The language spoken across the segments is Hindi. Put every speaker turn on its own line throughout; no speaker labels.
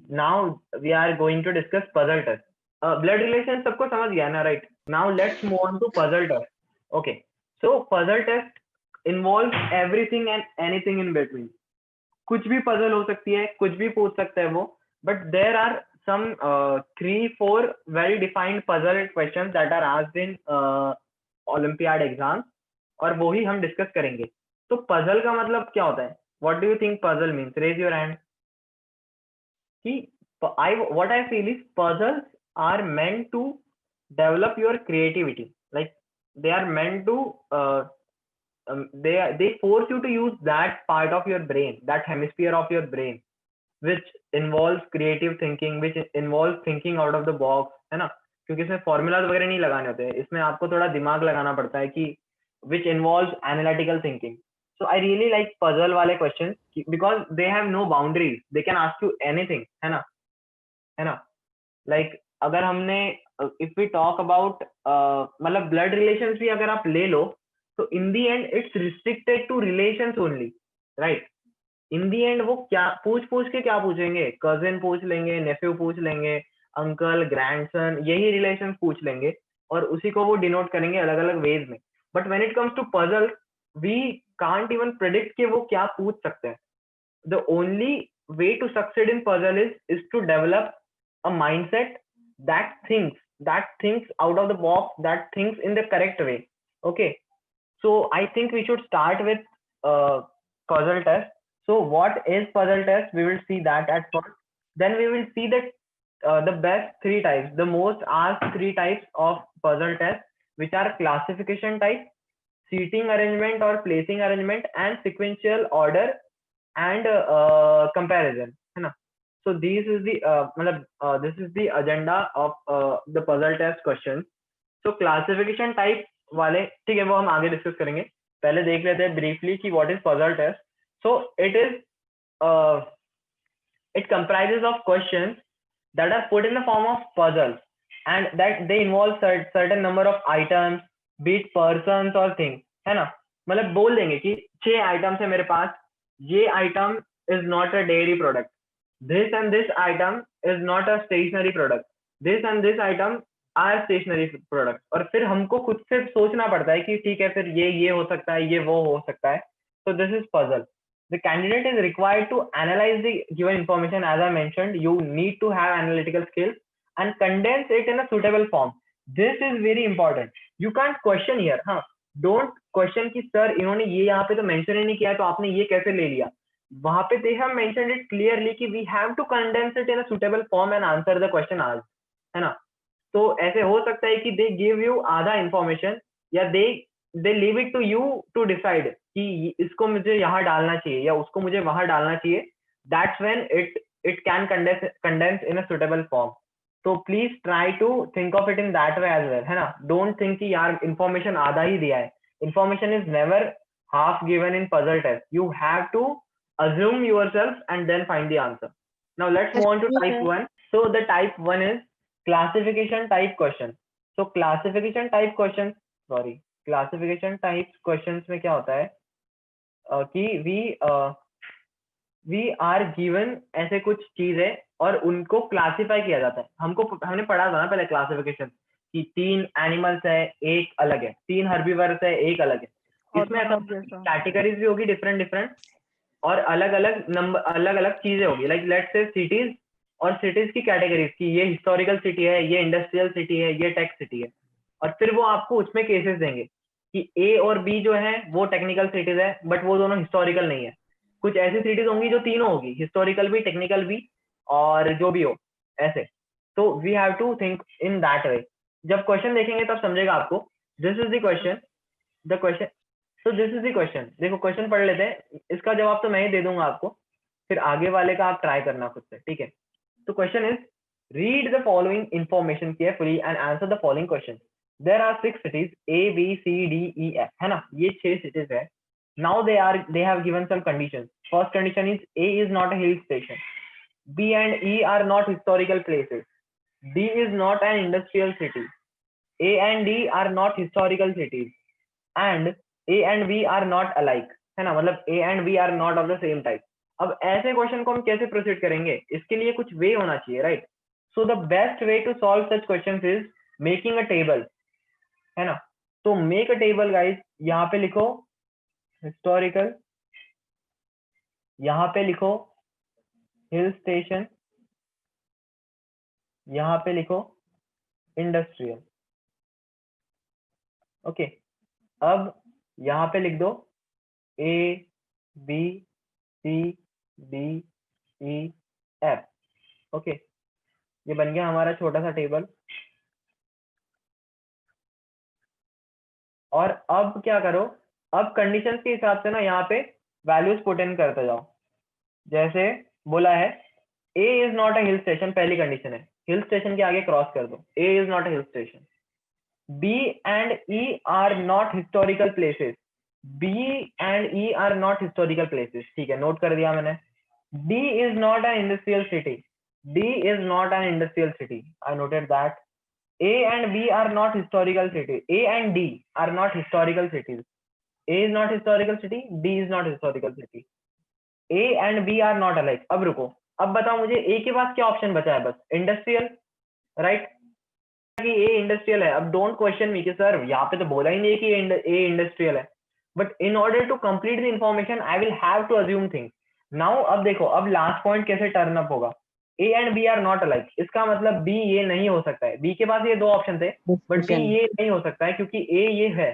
now we are going to discuss puzzle test. Blood relation सबको समझ गया ना, right? Now let's move on to puzzle test. Okay, so puzzle test involves everything and anything in between. कुछ भी puzzle हो सकती है, कुछ भी पूछ सकता है वो, but there are some 3-4 very defined puzzle questions that are asked in Olympiad exams, और वो ही हम डिस्कस करेंगे. तो puzzle का मतलब क्या होता है? What do you think puzzle means? Raise your hand. What I feel is puzzles are meant to develop your creativity. Like they are meant to they force you to use that part of your brain, that hemisphere of your brain, which involves creative thinking, which involves thinking out of the box, है ना? क्योंकि इसमें फॉर्मूलाज वगैरह नहीं लगाने होते हैं, इसमें आपको थोड़ा दिमाग लगाना पड़ता है कि which involves analytical thinking. So I really like puzzle वाले questions because they have no boundaries. They can ask you anything, है ना? Like अगर हमने if we talk about मतलब blood relations भी अगर आप ले लो, तो in the end it's restricted to relations only, right? In the end वो क्या पूछ के क्या पूछेंगे? कजिन पूछ लेंगे, नेफ्यू पूछ लेंगे, अंकल, ग्रैंडसन, यही रिलेशन पूछ लेंगे और उसी को वो डिनोट करेंगे अलग अलग वेज में. But when it comes to puzzle, we can't even predict कि वो क्या पूछ सकते हैं. The only way to succeed in puzzle is to develop a mindset that thinks out of the box, that thinks in the correct way. Okay, so I think we should start with puzzle test. So what is puzzle test? We will see that at first. Then we will see that the best three types, the most asked three types of puzzle test, which are classification type, seating arrangement or placing arrangement, and sequential order and comparison, है ना? So this is the agenda of the puzzle test questions. So classification type वाले ठीक है, वो हम आगे डिस्कस करेंगे. पहले देख लेते हैं briefly कि what is puzzle test. So it comprises of questions that are put in the form of puzzles, and that they involve certain number of items, be it persons or things, है ना? मतलब बोल देंगे कि 6 आइटम्स है मेरे पास, ये item is not a dairy product, this and this item is not a stationary product, this and this item are stationary products. और फिर हमको खुद से सोचना पड़ता है कि ठीक है, फिर ये हो सकता है, ये वो हो सकता है. So this is puzzle. The candidate is required to analyze the given information. As I mentioned, you need to have analytical skills and condense it in a suitable form. This is very important. You can't question here. हाँ, don't question कि सर इन्होंने ये यहाँ पे तो मेंशन ही नहीं किया, तो आपने ये कैसे ले लिया? वहां पे they have mentioned it clearly कि we have to condense it in a suitable form and answer the question asked, है ना? तो ऐसे हो सकता है कि they give you आधा information, या they leave it to you to decide कि इसको मुझे यहाँ डालना चाहिए या उसको मुझे वहां डालना चाहिए. That's when it can condense in a suitable form. So please try to think of it in that way as well, है ना? Don't think कि यार information आधा ही दिया है. Information is never half given in puzzle test. You have to assume yourself and then find the answer. Now let's move on to type 1. So the type 1 is classification type question. So classification type questions में क्या होता है कि we are given ऐसे कुछ चीजें और उनको क्लासिफाई किया जाता है. हमने पढ़ा था ना पहले क्लासिफिकेशन कि 3 एनिमल्स है, एक अलग है, 3 हर्बीवर्स है, एक अलग है. इसमें ऐसा कैटेगरीज भी होगी डिफरेंट और अलग अलग चीजें होगी. लाइक लेट्स से सिटीज, और सिटीज की कैटेगरीज की ये हिस्टोरिकल सिटी है, ये इंडस्ट्रियल सिटी है, ये टेक सिटी है. और फिर वो आपको उसमें केसेस देंगे कि ए और बी जो है वो टेक्निकल सिटीज है, बट वो दोनों हिस्टोरिकल नहीं है. कुछ ऐसी सिटीज होंगी जो तीनों होगी, हिस्टोरिकल भी, टेक्निकल भी, और जो भी हो ऐसे. तो we have to think in that way. जब क्वेश्चन देखेंगे तब समझेगा आपको. This is the question. So this is the question. देखो क्वेश्चन पढ़ लेते हैं, इसका जवाब तो मैं ही दे दूंगा आपको, फिर आगे वाले का आप ट्राई करना खुद से, ठीक है? तो question is, read the following information carefully and answer the following question. There are 6 cities A, B, C, D, E, F, है ना? ये 6 cities है. Now they have given some conditions. First condition is A is not a hill station, B and E are not historical places, D is not an industrial city, A and D are not historical cities, and A and B are not alike, है ना? मतलब A and B are not of the same type. अब ऐसे क्वेश्चन को हम कैसे प्रोसीड करेंगे, इसके लिए कुछ वे होना चाहिए, right? So the best way to solve such questions is making a table, है ना? तो मेक अ टेबल गाइस, यहाँ पे लिखो हिस्टोरिकल, यहाँ पे लिखो हिल स्टेशन, यहाँ पे लिखो इंडस्ट्रियल। ओके, अब यहाँ पे लिख दो A B C D E F. Okay, ये बन गया हमारा छोटा सा टेबल। और अब क्या करो, अब कंडीशंस के हिसाब से ना यहाँ पे वैल्यूज पुट इन करते जाओ। जैसे बोला है A is not a hill station, पहली कंडीशन है, हिल स्टेशन के आगे क्रॉस कर दो, A is not a hill station. B and E are not historical places, B and E are not historical places, ठीक है, नोट कर दिया मैंने। D is not an industrial city, D is not an industrial city, I noted that. A and B are not historical cities. A and D are not historical cities. A is not historical city. D is not historical city. A and B are not alike. अब रुको, अब बताओ मुझे A के पास क्या ऑप्शन बचा है? बस इंडस्ट्रियल, राइट? कि A इंडस्ट्रियल है। अब डोंट क्वेश्चन मी कि सर यहाँ पे तो बोला ही नहीं है कि A इंडस्ट्रियल है, but in order to complete the information I will have to assume things. Now अब देखो, अब लास्ट पॉइंट कैसे टर्न अप होगा। A and B are not alike, इसका मतलब बी ये नहीं हो सकता है। बी के पास ये दो ऑप्शन थे, बट बी ये नहीं हो सकता है क्योंकि ए ये है।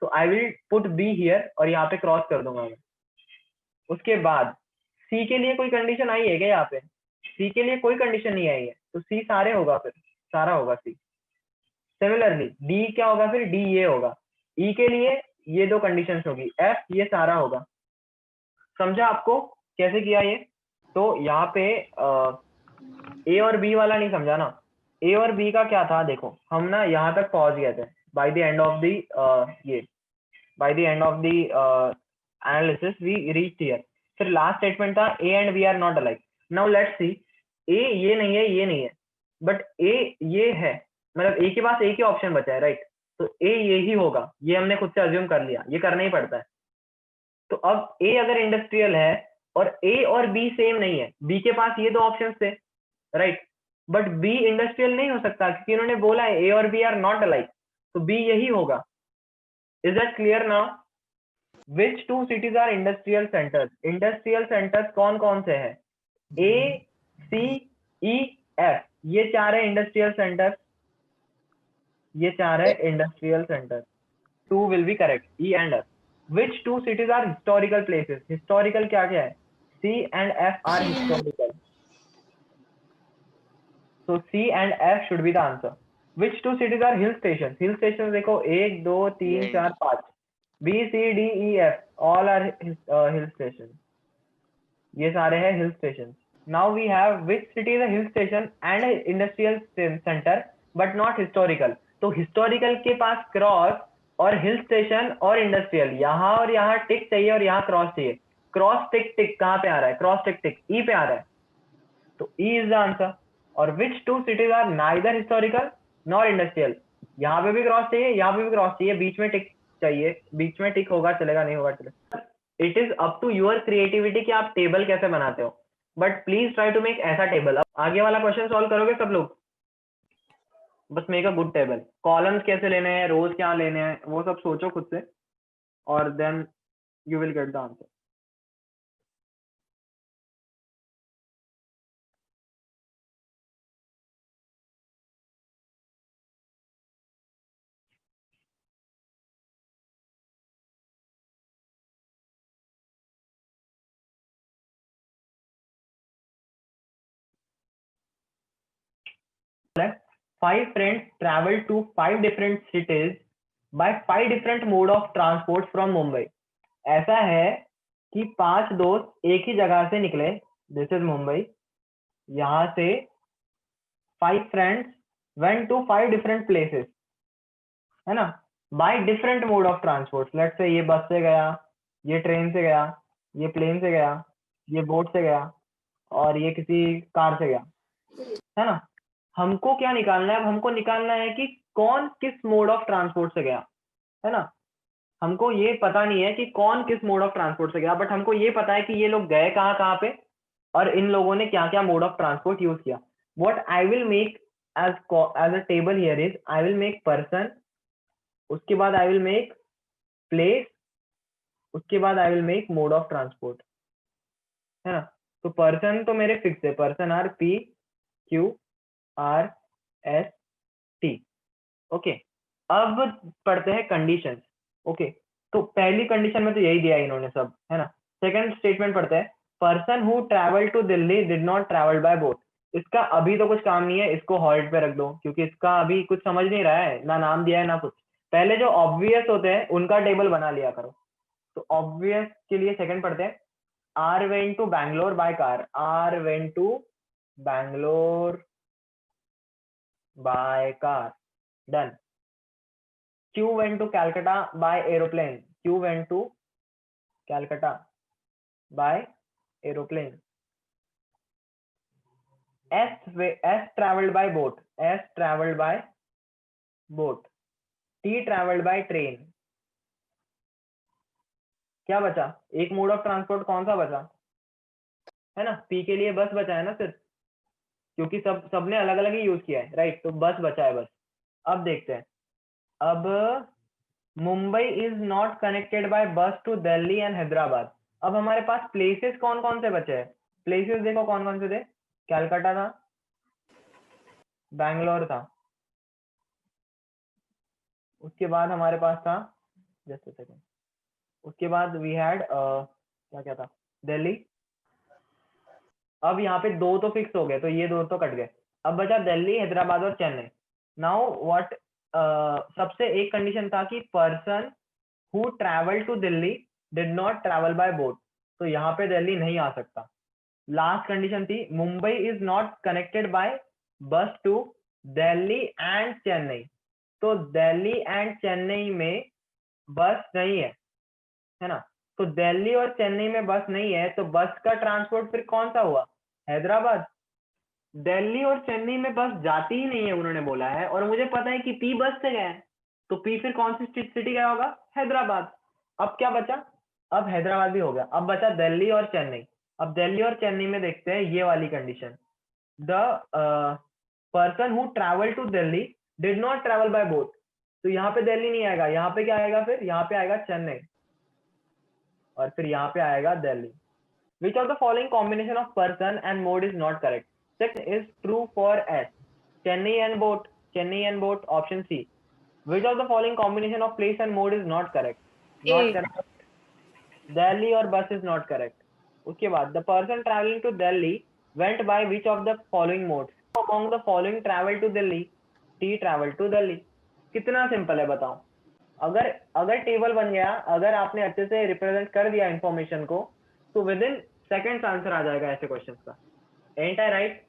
तो I will put be here और यहाँ पे क्रॉस कर दूंगा मैं। उसके बाद सी के लिए कोई कंडीशन आई है क्या? यहाँ पे सी के लिए कोई कंडीशन नहीं आई है, तो सी सारे होगा, फिर सारा होगा सी। सिमिलरली डी क्या होगा? फिर डी ये होगा। ई के लिए ये दो कंडीशंस होगी, एफ ये सारा होगा। समझा आपको कैसे किया ये? तो यहाँ पे ए और बी वाला नहीं समझा ना। ए और बी का क्या था, देखो हम ना यहाँ तक पहुंच गए थे by the end of the ये by the end of the analysis we reached here. फिर लास्ट स्टेटमेंट था A and B are not alike. Now let's see, A ये नहीं है, ये नहीं है, बट ए ये है, मतलब ए के पास एक ही ऑप्शन बचा है, राइट? तो ए ये ही होगा, ये हमने खुद से अज्यूम कर लिया, ये करना ही पड़ता है। तो अब ए अगर इंडस्ट्रियल है और ए और बी सेम नहीं है, बी के पास ये दो ऑप्शन थे, राइट? बट बी इंडस्ट्रियल नहीं हो सकता क्योंकि इन्होंने बोला है ए और बी आर नॉट अलाइक, तो बी यही होगा। Is that clear now? Which two cities are industrial centres? Industrial centres कौन कौन से हैं? ए सी ई एफ, ये चार है इंडस्ट्रियल सेंटर्स, ये चार है industrial centre. Two will be correct, E and F. Which two cities are historical places? Historical क्या क्या है? C and F are historical, so C and F should be the answer. Which two cities are hill stations? Hill stations देखो 1 2 3 4 5, B C D E F all are hill stations. ये सारे हैं hill stations. Now we have which city is a hill station and a industrial center but not historical. तो historical के पास क्रॉस और हिल स्टेशन और इंडस्ट्रियल, यहाँ और यहाँ टिक चाहिए और यहाँ क्रॉस चाहिए। क्रॉस टिक टिक कहाँ पे आ रहा है? क्रॉस टिक टिक ई पे आ रहा है, तो ई इज द आंसर। और which two cities are neither historical nor industrial? यहाँ पे भी क्रॉस चाहिए, यहाँ पे भी क्रॉस चाहिए, बीच में टिक चाहिए। बीच में टिक होगा चलेगा, नहीं होगा चलेगा। It is up to your creativity कि आप टेबल कैसे बनाते हो, but please try to make ऐसा टेबल। अब आगे वाला क्वेश्चन सॉल्व करोगे सब लोग? बस make a good table. Columns कैसे लेने हैं, रोज क्या लेने हैं, वो सब सोचो खुद से, और then you will get the answer. Five friends traveled to 5 different cities by 5 different mode of transport from Mumbai. ऐसा है कि 5 दोस्त एक ही जगह से निकले, दिस इज मुंबई। यहाँ से 5 friends went to 5 different places, है ना, by different mode of transport. Let's say ये बस से गया, ये ट्रेन से गया, ये प्लेन से गया, ये बोट से गया, और ये किसी कार से गया, है ना। हमको क्या निकालना है? अब हमको निकालना है कि कौन किस मोड ऑफ ट्रांसपोर्ट से गया, है ना। हमको ये पता नहीं है कि कौन किस मोड ऑफ ट्रांसपोर्ट से गया, बट हमको ये पता है कि ये लोग गए कहाँ कहाँ पे और इन लोगों ने क्या क्या मोड ऑफ ट्रांसपोर्ट यूज किया. What I will make as a table here is, I will make person, उसके बाद आई विल मेक प्लेस, उसके बाद I will make mode of transport, है ना. तो पर्सन तो मेरे फिक्स है, person R P Q R S T. Okay, अब पढ़ते हैं कंडीशंस. ओके, तो पहली कंडीशन में तो यही दिया इन्होंने सब, है ना. सेकंड स्टेटमेंट पढ़ते हैं. Person who travel to Delhi did not travel by boat. इसका अभी तो कुछ काम नहीं है, इसको हॉल्ट पे रख दो, क्योंकि इसका अभी कुछ समझ नहीं रहा है, ना नाम दिया है ना कुछ. पहले जो ऑब्वियस होते हैं उनका टेबल बना लिया करो. तो ऑब्वियस के लिए सेकंड पढ़ते हैं. R went to Bangalore by car. R went to Bangalore by car. Done. Q went to Calcutta by aeroplane. Q went to Calcutta by aeroplane. S traveled by boat. S traveled by boat. T traveled by train. क्या बचा? एक मोड ऑफ ट्रांसपोर्ट कौन सा बचा? है ना, P के लिए बस बचा है ना सिर्फ, क्योंकि सबने अलग अलग ही यूज किया है, राइट. तो बस बचा है बस. अब देखते हैं. अब Mumbai is not connected by बस टू दिल्ली एंड हैदराबाद. अब हमारे पास प्लेसेस कौन कौन से बचे हैं? प्लेसेस देखो कौन कौन से थे. कैलकाटा था, बैंगलोर था, उसके बाद हमारे पास था, जस्ट अ सेकंड, उसके बाद वी हैड क्या क्या था, दिल्ली. अब यहाँ पे दो तो फिक्स हो गए, तो ये दो तो कट गए. अब बचा दिल्ली, हैदराबाद और चेन्नई. नाउ व्हाट, सबसे एक कंडीशन था कि person who travel to Delhi did not travel by boat. तो यहाँ पे दिल्ली नहीं आ सकता. लास्ट कंडीशन थी Mumbai is not connected by बस टू दिल्ली एंड चेन्नई. तो दिल्ली एंड चेन्नई में बस नहीं है ना. तो दिल्ली और चेन्नई में बस नहीं है, तो बस का ट्रांसपोर्ट फिर कौन सा हुआ? हैदराबाद. दिल्ली और चेन्नई में बस जाती ही नहीं है उन्होंने बोला है, और मुझे पता है कि पी बस से गए हैं, तो पी फिर कौन सी सिटी गया होगा? हैदराबाद. अब क्या बचा? अब हैदराबाद भी हो गया, अब बचा दिल्ली और चेन्नई. अब दिल्ली और चेन्नई में देखते हैं ये वाली condition. The person who travel to Delhi did not travel by boat. तो यहाँ पे दिल्ली नहीं आएगा, यहाँ पे क्या आएगा? फिर यहाँ पे आएगा चेन्नई, और फिर यहाँ पे आएगा Delhi. Which of the following combination of person and mode is not correct? Six is true for S. Chennai and boat. Chennai and boat. Option C. Which of the following combination of place and mode is not correct? Not correct. Delhi or bus is not correct. उसके बाद the person traveling to Delhi went by which of the following modes? Among the following travel to Delhi. T travel to Delhi. कितना सिंपल है बताओ. अगर अगर टेबल बन गया, अगर आपने अच्छे से रिप्रेजेंट कर दिया इंफॉर्मेशन को, तो विद इन सेकंड्स आंसर आ जाएगा ऐसे क्वेश्चंस का. Aren't I right?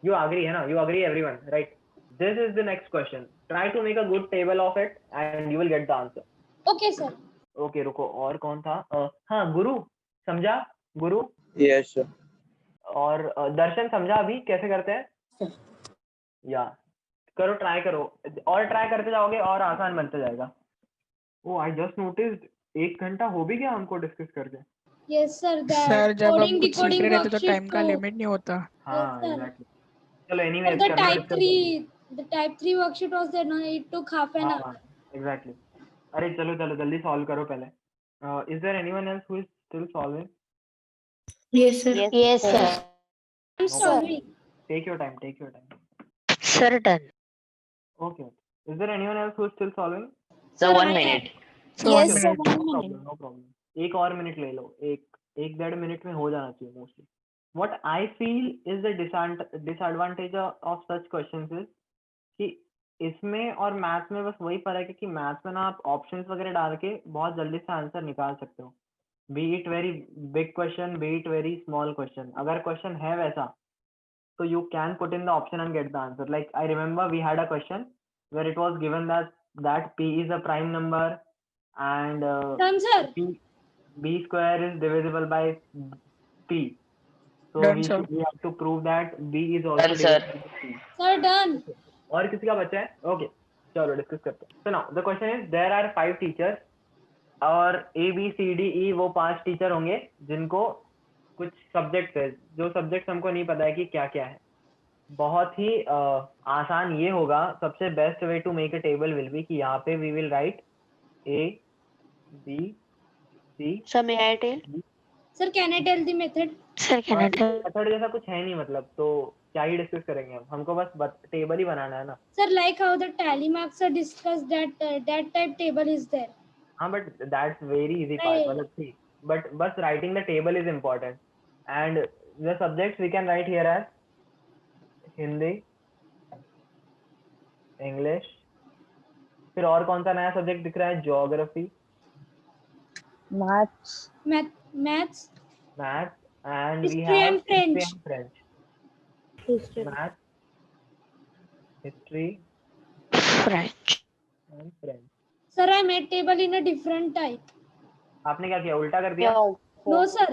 You agree है ना? You agree everyone, right? This is the next question. Try to make a good table of it and you will get the answer.
Okay sir.
Okay रुको, और कौन था? हाँ, गुरु समझा? गुरु
यस सर.
और दर्शन समझा अभी कैसे करते हैं? या करो, ट्राई करो, और ट्राई करते जाओगे और आसान बनते जाएगा. ओ आई जस्ट नोटिस्ड 1 घंटा हो भी गया हमको डिस्कस करके.
Yes sir.
सर जब हम
कोडिंग
कुछ सीख
डिकोडिंग
रहे रहते तो
वर्कशीट
टाइम का लिमिट नहीं होता.
हाँ
sir.
एग्जैक्टली. चलो एनीवेज
the
करना
type 3 worksheet was there, no? It took half an hour.
Exactly. अरे चलो चलो जल्दी सॉल्व करो पहले. Is there anyone else who is still solving?
Yes, sir.
Yes, sir.
I'm solving.
Take your time, take your time.
Sir, done.
Okay. Is there anyone else who is still solving?
So 1 minute.
So
Yes,
1
sir.
minute.
One minute.
No problem. एक और मिनट ले लो, एक 1.5 मिनट में हो जाना चाहिए mostly. What I feel is the disadvantage of such questions is कि इसमें और मैथ्स में बस वही फर्क है कि मैथ्स में ना आप ऑप्शंस वगैरह डाल के बहुत जल्दी से आंसर निकाल सकते हो. B it very big question, B it very small question. अगर क्वेश्चन है वैसा तो you can put in the option and get the answer. Like I remember we had a question where it was given that P is a prime number and
Done, sir.
B square is divisible by P. So
Done, sir.
we have to prove that B is also
Done, sir.
divisible by P.
Sir, done.
और किसी का बच्चा है? ओके चलो डिस्कस करते हैं. So now the question is, there are 5 teachers और ए बी सी डी ई वो 5 टीचर होंगे जिनको कुछ सब्जेक्ट है, जो सब्जेक्ट हमको नहीं पता है कि क्या क्या है। बहुत ही आसान ये होगा, सबसे best way to make a table will be कि यहाँ पे we will write A B C.
Sir, may I tell?
Sir, can I tell the method?
Sir, can I tell?
Method जैसा कुछ है नहीं, मतलब तो क्या ही डिस्कस करेंगे हम, हमको बस टेबल ही बनाना है ना।
Sir, like how the tally marks are discussed, that type table is there.
हाँ but that's very easy part, मतलब ठीक, बट बस writing the table is important. And the subjects we can write here as Hindi, English, फिर और कौन सा नया सब्जेक्ट दिख रहा है? Geography,
Maths.
Maths,
maths, and we
history
have
and French.
History and French.
History.
Maths, history
French.
And French.
Sir, I made table in a different type.
आपने क्या किया, उल्टा कर दिया?
No.
No, sir.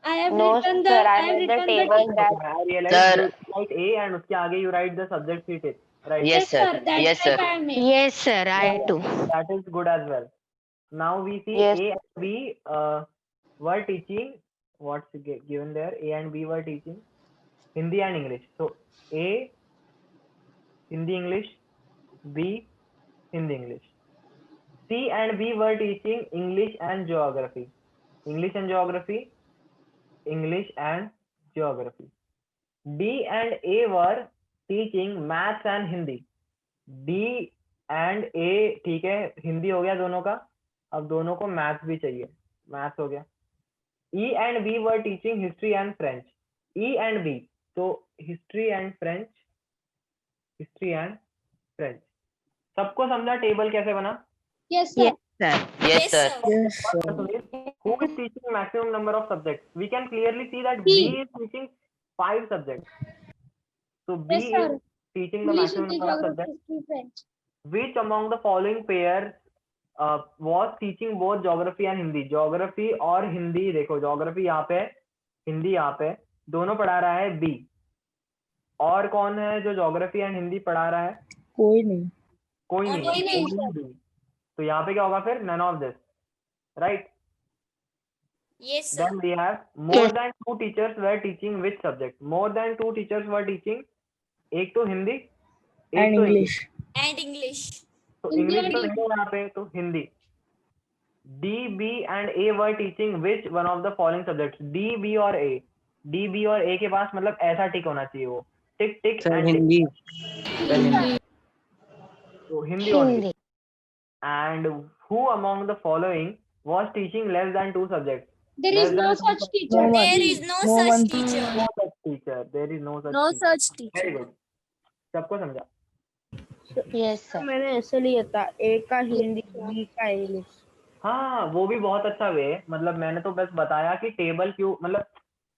I have
No,
written
sir,
I
I
have
made the
written
table that.
I realize
Sir.
you write A and उसके आगे you write the subject sheet is right.
Yes, sir.
That
Yes,
type
sir.
I have made.
Yes, sir, I too.
That is good as well. Now we see
Yes.
A and B were teaching what's given there. A and B were teaching Hindi and English. So A Hindi English, B Hindi English. C and B were teaching English and geography. English and geography. English and geography. D and A were teaching maths and Hindi. D and A ठीक है, हिंदी हो गया दोनों का, अब दोनों को मैथ्स भी चाहिए, मैथ्स हो गया। E and B were teaching history and French. E and B, तो history and French, history and French। सबको समझा टेबल कैसे बना?
Yes, sir.
Sir. Yes, sir.
Yes, sir.
Who is teaching maximum number of subjects? We can clearly see that
B.
B is teaching 5 subjects. So B
Yes, sir.
is teaching the
English,
maximum
Hindi,
number of
geography,
subjects.
history, French.
Which among the following pairs was teaching both geography and Hindi? Geography और हिंदी, देखो geography यहाँ पे, हिंदी यहाँ पे, दोनों पढ़ा रहा है B। और कौन है जो geography and हिंदी पढ़ा रहा है?
कोई नहीं.
कोई नहीं,
कोई नहीं,
only B। तो यहाँ पे क्या होगा फिर? None of this, right?
Yes,
Then we have more than 2 teachers were teaching which subject? More than 2 teachers were teaching, एक तो हिंदी, एक
And
तो
English.
And English.
तो
हिंदी
इंग्लिश
और
तो नहीं है यहाँ पे, तो Hindi. D, B and A were teaching which one of the following subjects? D, B और A, D, B और A के पास मतलब ऐसा टिक होना चाहिए, वो टिक टिक एंड
हिंदी.
तो Hindi only।
Hindi.
And who among the following was teaching less than 2 subjects?
There
Less
is no
than
such
2
teacher.
No one.
There is no
No
such
one.
teacher.
No such teacher. There is no such
No
teacher.
such teacher.
Very good. सबको समझा?
Yes, sir.
मैंने ऐसे लिया था, A का हिंदी, B का इंग्लिश.
हाँ वो भी बहुत अच्छा वे है, मतलब मैंने तो बस बताया कि टेबल क्यों, मतलब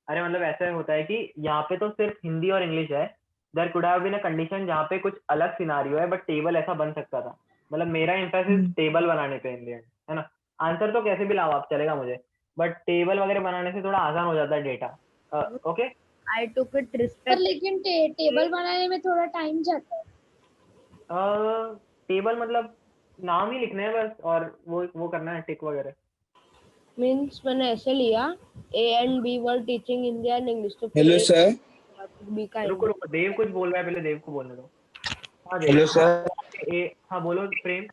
अरे मतलब ऐसा होता है कि यहाँ पे तो सिर्फ हिंदी और इंग्लिश है। There could have been a condition जहाँ पे कुछ अलग सिनारियो है, बट टेबल ऐसा बन सकता था। मतलब मेरा एम्फेसिस टेबल बनाने पे इन द एंड, है ना। आंसर तो कैसे भी लाओ आप, चलेगा मुझे, बट टेबल वगैरह बनाने से थोड़ा आसान हो जाता है data. Okay
I took it
पर
respect.
लेकिन टेबल बनाने में थोड़ा टाइम जाता है।
टेबल मतलब नाम ही लिखने हैं बस, और वो करना है टिक वगैरह।
Means मैंने ऐसे लिया, A and B were teaching Hindi and English. तो
हेलो सर।
B का
रुको रुको, देव कुछ बोल रहा है, पहले देव को बोलने दो। हाँ देव।
Hello sir.
हाँ बोलो प्रेम।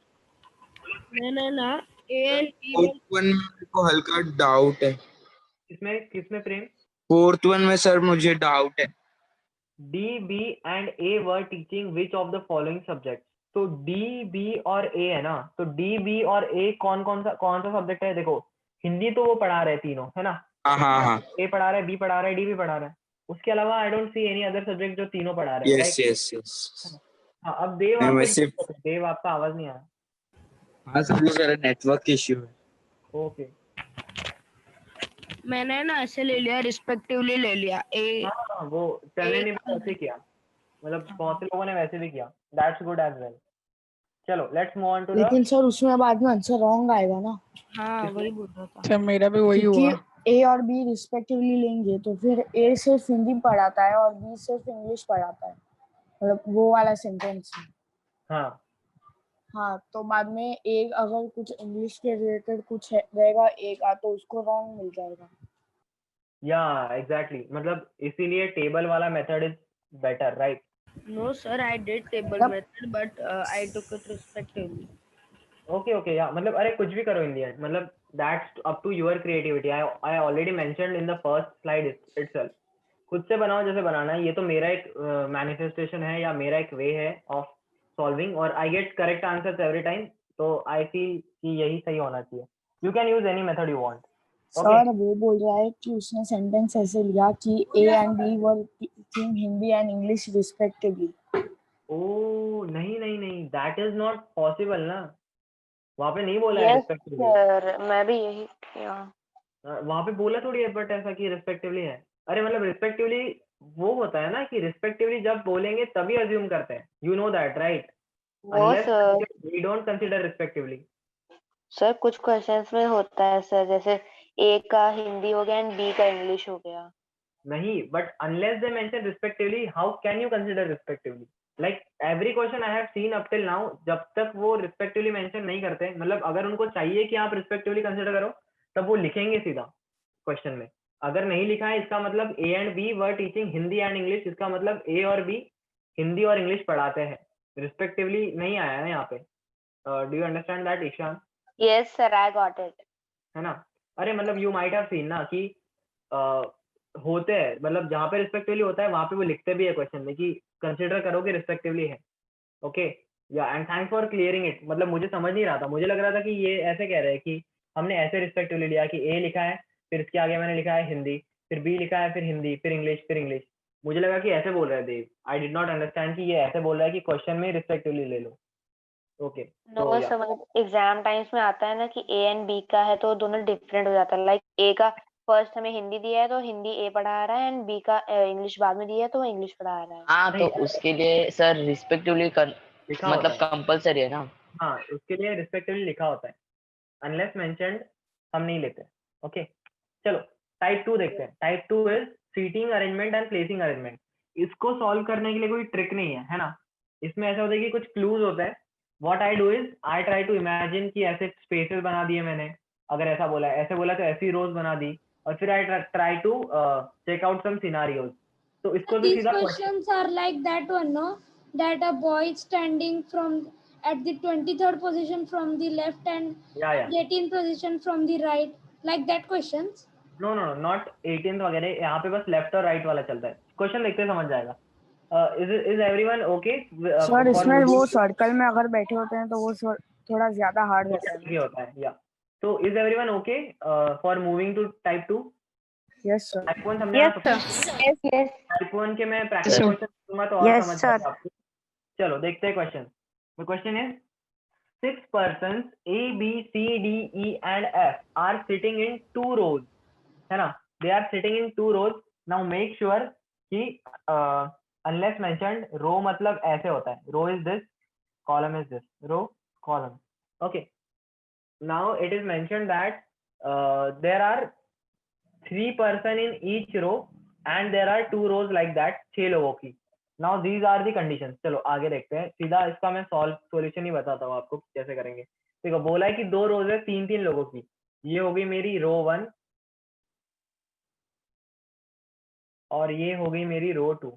मैंने ना A and B
fourth one में मेरे को हल्का डाउट है।
किसमें प्रेम?
फोर्थ वन में सर मुझे डाउट है।
D, B and A were teaching which of the following subjects? तो D, B और A है ना, तो D, B और A कौन सा सब्जेक्ट है? देखो हिंदी तो वो पढ़ा रहे तीनों, है ना।
हाँ।
A पढ़ा रहा है, B पढ़ा रहा है, D भी पढ़ा रहा है। उसके अलावा I don't see any other subject जो तीनों पढ़ा रहे हैं।
यस।
हाँ अब देव
नहीं, मैं
आपको
सिर्फ-
देव आपका आवाज नहीं आया।
हाँ सर, वो मेरा नेटवर्क इश्यू है।
ओके
मैंने ना ऐसे ले लिया, रिस्पेक्टिवली ले लिया। A
हाँ वो चलने ने भी वैसे किया, मतलब बहुत से लोगों ने वैसे भी किया। That's good as well. चलो let's move on to the.
लेकिन सर उसमें बाद में आंसर रॉन्ग आएगा ना।
हाँ वही बोल रहा था।
सर मेरा भी वही हुआ। ए और बी रिस्पेक्टिवली लेंगे तो फिर ए सिर्फ हिंदी पढ़ाता है और बी सिर्फ इंग्लिश पढ़ाता है, मतलब वो वाला सेंटेंस।
हाँ
हाँ, तो बाद में एक अगर कुछ इंग्लिश के रिलेटेड कुछ रहेगा एक तो उसको रॉन्ग मिल जाएगा।
या एग्जैक्टली, मतलब इसीलिए टेबल वाला method is better, right?
No, sir, I did table
Yep.
method, but I took it respectively.
Okay या मतलब अरे कुछ भी करो इन दी एंड, मतलब that's up to your creativity. I already mentioned in the first slide itself, खुद से बनाओ जैसे बनाना है। ये तो मेरा एक मैनिफेस्टेशन है या मेरा एक वे है ऑफ सॉल्विंग, और I get correct answers every time, तो आई फील कि यही सही होना चाहिए। You can use any method you want.
Sir वो बोल रहा है कि उसने सेंटेंस ऐसे लिया कि A and B were teaching Hindi and English respectively.
ओ नहीं नहीं नहीं, दैट इज नॉट पॉसिबल ना, वहां पे नहीं बोला है
Yes,
रिस्पेक्टिवली।
sir. मैं भी यही किया।
वहां पे बोला थोड़ी है बट ऐसा कि रिस्पेक्टिवली है। अरे मतलब रिस्पेक्टिवली वो होता है ना कि रिस्पेक्टिवली जब बोलेंगे तभी अज्यूम करते हैं, यू नो दैट राइट?
वो
unless
sir
we don't consider respectively.
Sir कुछ क्वेश्चंस में होता है सर, जैसे ए का हिंदी हो गया एंड बी का इंग्लिश हो गया।
नहीं, but unless they mention respectively, how can you consider respectively? Like every question I have seen up till now, जब तक वो रिस्पेक्टिवली मेंशन नहीं करते, मतलब अगर उनको चाहिए कि आप रिस्पेक्टिवली कंसीडर करो तब वो लिखेंगे सीधा क्वेश्चन में। अगर नहीं लिखा है इसका मतलब A and B were teaching Hindi and English, इसका मतलब ए और बी हिंदी और इंग्लिश पढ़ाते हैं, रिस्पेक्टिवली नहीं आया है यहाँ पे। Do you understand that Ishan?
Yes sir, I got it.
है ना? अरे मतलब यू माइट हैव सीन ना कि होते हैं, मतलब जहाँ पे रिस्पेक्टिवली होता है वहां पे वो लिखते भी है क्वेश्चन में कि कंसिडर करो कि रिस्पेक्टिवली है। ओके या, and thanks for clearing it. मतलब मुझे समझ नहीं रहा था, मुझे लग रहा था कि ये ऐसे कह रहे हैं कि हमने ऐसे रिस्पेक्टिवली लिया कि ए लिखा है, फिर इसके आगे मैंने लिखा है हिंदी, फिर बी लिखा है, फिर हिंदी, फिर इंग्लिश, फिर इंग्लिश। मुझे लगा कि ऐसे बोल रहे हैं देव। आई डिड नॉट अंडरस्टैंड कि ये ऐसे बोल रहा है कि क्वेश्चन में रिस्पेक्टिवली ले लो। ओके तो
नो सर, मतलब एग्जाम टाइम्स में आता है ना कि ए एंड बी का है तो दोनों डिफरेंट हो जाता है। लाइक ए का फर्स्ट हमें हिंदी दिया है तो हिंदी ए पढ़ा रहा है, एंड बी का इंग्लिश बाद में दिया है तो वो इंग्लिश पढ़ा रहा है।
हाँ, तो
नहीं,
उसके लिए सर रिस्पेक्टिवली
लिखा होता
मतलब
है।
कंपलसरी है ना।
हाँ, उसके लिए रिस्पेक्टिवली लिखा होता है, अनलेस मेंशन्ड हम नहीं लेते। ओके चलो टाइप 2 देखते हैं। Type 2 is seating arrangement and placing arrangement. इसको सॉल्व करने के लिए कोई ट्रिक नहीं है, है ना? इसमें ऐसा होता है कि कुछ क्लूज होते हैं। What I do is I try to imagine कि ऐसे स्पेसेस बना दिए मैंने, अगर ऐसा बोला है, ऐसे बोला तो ऐसी रोज बना दी, और फिर I try to check out some scenarios. तो इसको भी
These
सीधा question,
questions are like that one, no? That a boy is standing from at the 23rd position from the left and
या
18th position from the right, like that questions.
No no not 18th वगैरह, यहाँ पे बस लेफ्ट और राइट वाला चलता है। क्वेश्चन देखते समझ जाएगा। Is everyone okay
sir
for
इसमें वो
मूविंग?
सर्कल में अगर बैठे होते हैं तो वो थोड़ा ज्यादा हार्ड रहता है ना।
होता है या। तो is everyone okay for moving to type 2?
Yes sir.
Type 1 समझना
यस
सबको?
सर। Yes yes.
टाइप 1 के मैं प्रैक्टिस
Sir.
क्वेश्चन दूंगा तो और
Yes,
समझ
sir.
जाएगा आपको। चलो देखते हैं question. The question is 6 persons A, B, C, D, E and F are sitting in 2 rows, है ना? They are sitting in 2 rows. Now make sure कि unless mentioned, row मतलब ऐसे होता है, row is this, column is this, row, column. Okay. Now it is mentioned that there are 3 person in each row and there are 2 rows like that, 6 लोगों की। Now these are the conditions. चलो आगे देखते हैं, सीधा इसका मैं सॉल्यूशन ही बताता हूँ आपको कैसे करेंगे। देखो बोला है कि 2 रोज है 3-3 लोगों की, ये होगी मेरी रो 1 और ये हो गई मेरी रो 2।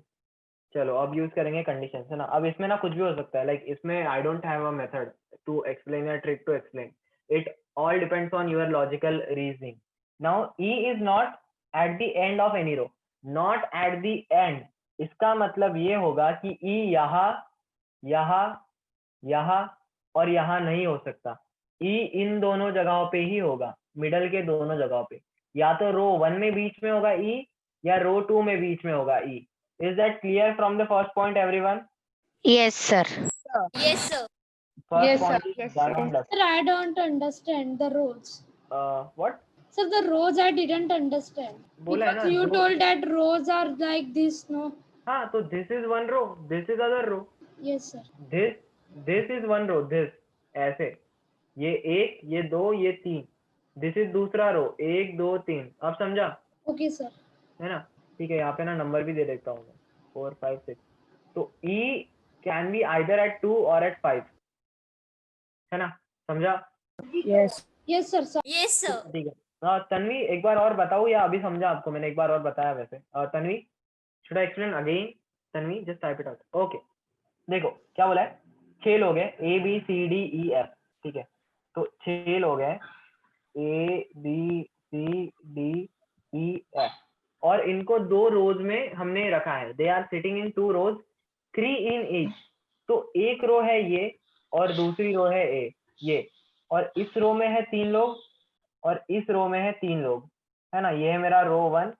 चलो अब यूज करेंगे कंडीशन, है ना? अब इसमें ना कुछ भी हो सकता है, लाइक इसमें I don't have a method to explain या trick to explain, it all depends on your logical reasoning. Now E is not at the end of any row, not at the end, इसका मतलब ये होगा कि ई यहाँ यहाँ यहाँ और यहाँ नहीं हो सकता, ई इन दोनों जगहों पे ही होगा, मिडल के दोनों जगहों पे, या तो रो 1 में बीच में होगा ई या रो 2 में बीच में होगा ई। Is that clear from the first point, everyone?
Yes, sir.
Yes, sir.
First
Yes,
point
sir.
is
Yes,
done
yes.
and dusted.
Sir, I don't understand the rows.
What?
Sir, the rows I didn't understand.
बोला है
Because
ना
you
दो।
told that rows are like this, no?
हाँ तो this is one row, this is other row,
Yes, sir.
this is one row, this ऐसे, ये एक, ये दो, ये तीन, this is दूसरा रो, 1 2 3। अब समझा?
Okay, sir.
है ना? ठीक है, यहाँ पे ना नंबर भी दे देता हूँ मैं, 4 5 6। तो E can be either at 2 or at 5, है ना, समझा?
Yes.
Yes, sir. Sir.
Yes, sir.
ठीक है। हाँ तन्वी, एक बार और बताओ या अभी समझा आपको? मैंने एक बार और बताया वैसे। Tanvi, should I explain again? Tanvi just type it out. Okay, देखो क्या बोला है, 6 लोग हैं, A B C D E F, ठीक है, तो 6 लोग हैं A B C D E F, और इनको 2 रोज में हमने रखा है। They are sitting in 2 rows, 3 in each. तो एक रो है ये और दूसरी रो है ए ये, और इस रो में है 3 लोग और इस रो में है 3 लोग, है ना। ये है मेरा रो 1,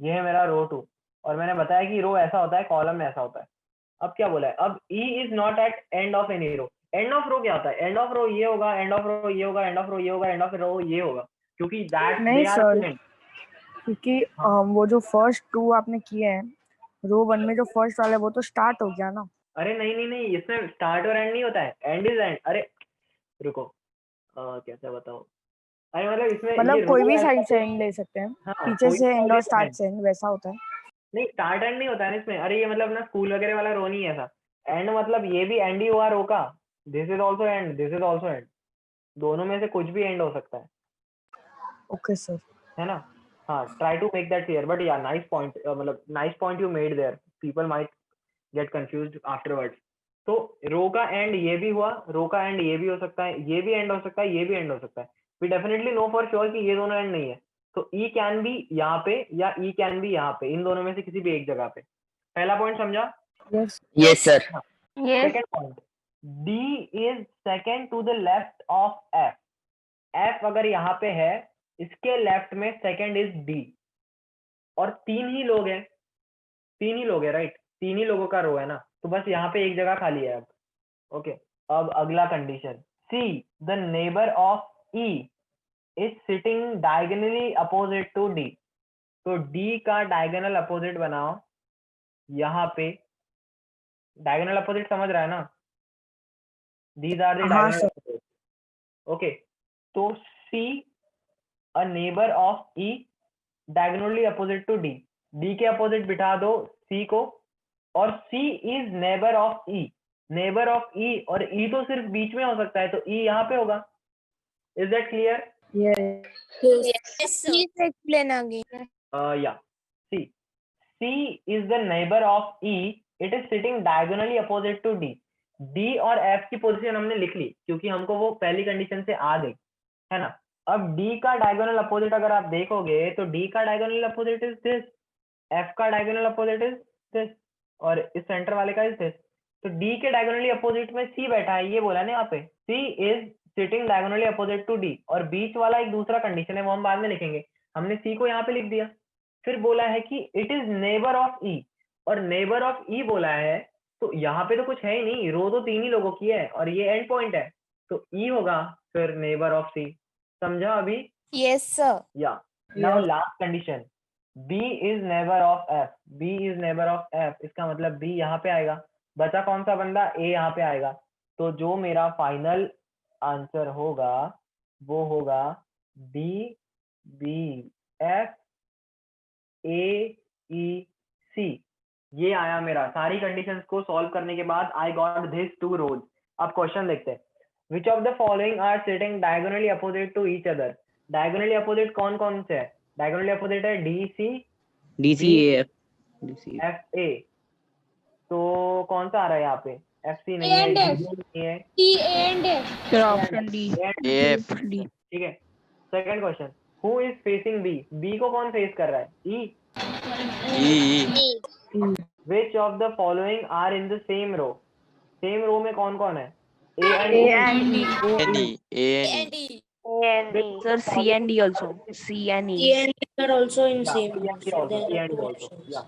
ये है मेरा रो 2, और मैंने बताया कि रो ऐसा होता है, कॉलम में ऐसा होता है। अब क्या बोला है, अब E is not at end of any row. End of row क्या होता है? एंड ऑफ रो ये होगा, एंड ऑफ रो ये होगा, एंड ऑफ रो ये होगा, एंड ऑफ रो ये होगा, क्योंकि दैट
नहीं
दे आर
सर,
एंड।
क्योंकि वो जो फर्स्ट 2 आपने किए हैं, रो 1 में जो फर्स्ट वाला है वो तो स्टार्ट हो गया ना।
अरे नहीं नहीं नहीं, इसमें स्टार्ट और एंड नहीं होता है, एंड इज एंड। अरे रुको, कैसे बताओ, अरे मतलब इसमें ये
मतलब कोई
रो
भी
ऐसा
साइड से
है,
एंड ले सकते हैं,
हाँ
पीछे
कोई
से
भी
एंड और
side
स्टार्ट
end।
से एंड वैसा होता है।
नहीं स्टार्ट एंड नहीं होता है इसमें। अरे ये मतलब ना स्कूल वगैरह वाला रो नहीं है ऐसा। एंड मतलब ये भी एंड ही हुआ रो का, this is also and, this is also and, दोनों में से कुछ भी एंड हो सकता है,
ओके सर।
है ना। हाँ, try to make that clear, but yeah nice point, मतलब nice point you made there, people might get confused afterwards. तो रो का एंड ये भी हुआ, रो का एंड ये भी हो सकता है, ये भी एंड हो सकता है, ये भी एंड हो सकता है। We definitely know for sure कि ये दोनों एंड नहीं है, तो ई कैन बी यहाँ पे या ई कैन बी यहाँ पे, इन दोनों में से किसी भी एक जगह पे। पहला पॉइंट समझा?
Yes
Yes, sir.
Yes.
Second point, D is second to the left of F. F अगर यहाँ पे है, इसके लेफ्ट में सेकेंड इज डी, और 3 ही लोग हैं, 3 ही लोग हैं, राइट, 3 ही लोगों का रो है ना, तो बस यहाँ पे एक जगह खाली है अब। ओके, अब अगला condition, C the neighbour of E is sitting diagonally opposite to D. तो डी का डायगोनल अपोजिट बनाओ यहाँ पे। डायगोनल अपोजिट समझ रहा है ना? दीज आर द
हाँ
डायगोनल
सर।
अपोजिट। ओके, तो C a neighbour of E diagonally opposite to D, D के अपोजिट बिठा दो सी को, और C is neighbour of E. Neighbour of E, और ई तो सिर्फ बीच में हो सकता है, तो ई यहाँ पे होगा। Is that clear?
Yes
Yes, sir.
Please explain again.
Yeah. See, C is the neighbor of E. It is sitting diagonally opposite to D. D और F की पोजीशन हमने लिख ली क्योंकि हमको वो पहली कंडीशन से आ गई, है ना। अब D का डायगोनल अपोजिट अगर आप देखोगे तो D का diagonal opposite is this, F का डायगोनल अपोजिट इज दिस, और इस सेंटर वाले का इज दिस। तो D के डायगोनली अपोजिट में C बैठा है, ये बोला ना यहाँ पे, C इज sitting diagonally opposite to D, और बीच वाला एक दूसरा कंडीशन है, वो हम बाद में लिखेंगे। हमने C को यहाँ पे लिख दिया, फिर बोला है कि it is neighbour of E, और नेबर ऑफ ई बोला है, तो यहाँ पे तो कुछ है ही नहीं, रो तो 3 ही लोगों की है और ये एंड पॉइंट है, तो ई होगा फिर नेबर ऑफ सी। समझा अभी?
Yes, sir.
Yeah now last condition, B is neighbour of F. B is neighbour of F, इसका मतलब बी यहाँ पे आएगा, बचा कौन सा बंदा? ए यहाँ पे आएगा। तो जो मेरा फाइनल आंसर होगा वो होगा डी बी एफ ए ई सी। ये आया मेरा। सारी कंडीशंस को सॉल्व करने के बाद आई गॉट दिस 2 रोज। अब क्वेश्चन देखते हैं, which of the following are sitting diagonally opposite to each other. Diagonally opposite कौन कौन से है? डायगोनली अपोजिट है D C,
DCAF
F A. तो कौन सा आ रहा है यहाँ पे? एफ सी नहीं
A
है,
and F.
D नहीं है,
T and F.
Sir option D.
AF
ठीक है। Second question, who is facing B. B को कौन फेस कर रहा है? E.
E
Which of the following are in the same row? Same row में कौन कौन है? A and
A
E.
and E.
And E.
And E.
Sir, C and D also. C and E.
Yeah, C and D also, C and D also. Yeah.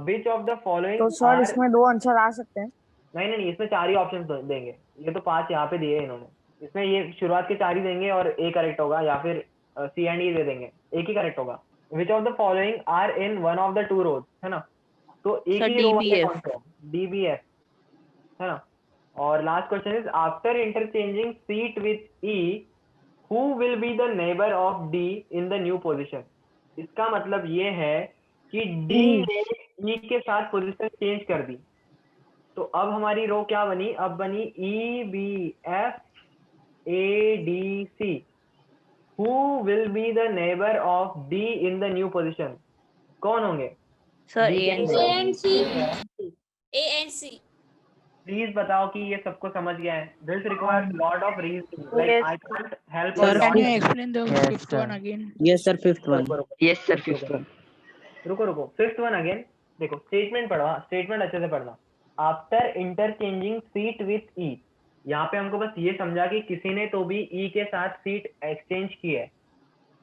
Which of the following
तो सर
are...
इसमें 2 आंसर आ सकते हैं।
नहीं, इसमें 4 ही ऑप्शन देंगे, ये तो 5 यहाँ पे दिए इन्होंने, इसमें ये शुरुआत के 4 ही देंगे और ए करेक्ट होगा, या फिर सी एंड ई दे देंगे, एक ही करेक्ट होगा। Which of the following are in one of the 2 rows, है ना, तो एक
Sir,
ही रो वाले
DBF.
कौन सा है? DBF, है ना। और last question is, after interchanging seat with E, who will be the neighbour of D in the new position. इसका मतलब ये है कि डी ने ई के साथ पोजीशन चेंज कर दी, तो अब हमारी रो क्या बनी, अब बनी E B F A D C. Who will be the neighbor of D in the new position? कौन होंगे?
Sir,
D
A
के
and
neighbor.
A and C.
A and C.
Please बताओ कि ये सबको समझ गया है. This requires lot of reasoning. Like
Yes.
I can't help
Sir,
a lot.
can you
explain the
Yes,
fifth
sir.
one again?
Yes, sir. Fifth one.
Yes, sir. Fifth one.
रुको फिफ्थ वन अगेन. देखो स्टेटमेंट पढ़वा, स्टेटमेंट अच्छे से पढ़ना. आफ्टर इंटरचेंजिंग सीट विथ ई, यहाँ पे हमको बस ये समझा कि किसी ने तो भी ई के साथ सीट एक्सचेंज की है.